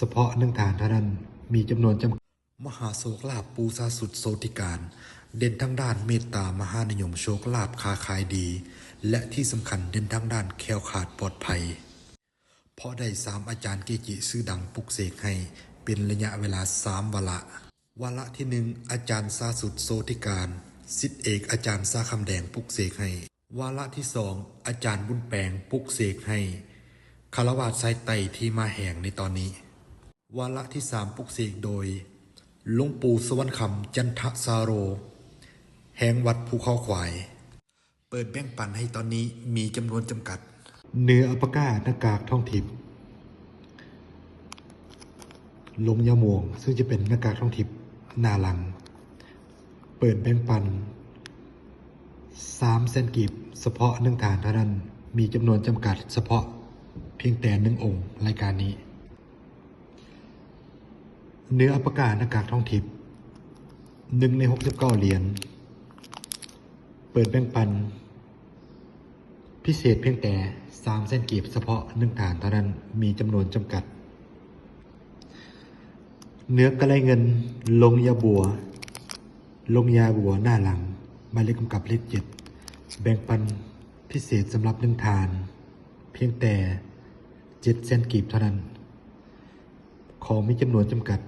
ฉพาะหนึ่งฐานเท่านั้นมีจำนวนจำกัดมหาโชคลาภปูซาสุดโสติการเด่นทั้งด้านเมตตามหานิยมโชคลาภค้าขายดีและที่สำคัญเด่นทั้งด้านแคล้วคลาดปลอดภัยเพราะได้3อาจารย์เกจิชื่อดังปลุกเสกให้เป็นระยะเวลา3วาระที่1อาจารย์ซาสุดโสติการศิษย์เอกอาจารย์ซาคำแดงปลุกเสกให้วาระที่2อาจารย์บุญแปงปลุกเสกให้คารวะสายไต่ที่มาแห่งในตอนนี้วาระที่3ปลุกเสกโดยหลวงปู่สวรรคำจันทสาโรแห่งวัดภูเขาควายเปิดแบ่งปันให้ตอนนี้มีจำนวนจำกัดเนื้ออัปกาหน้ากากท่องทิพย์ลงยาโมงซึ่งจะเป็นหน้ากากท่องทิพย์หน้าหลังเปิดแบ่งปัน300,000 กีบเฉพาะ1ฐานเท่านั้นมีจำนวนจำกัดเฉพาะเพียงแต่1 องค์รายการนี้เนื้ออัปกาหน้ากากท่องทิพย์1 ใน 69 เหรียญเปิดแบ่งปันพิเศษเพียงแต่300,000 กีบเฉพาะ1ฐานเท่านั้นมีจำนวนจำกัดเนื้อกระไรเงินลงยาบัวหน้าหลังหมายเลขกำกับเลข7แบ่งปันพิเศษสำหรับ1ฐานเพียงแต่700,000 กีบเท่านั้นของมีจำนวนจำกัด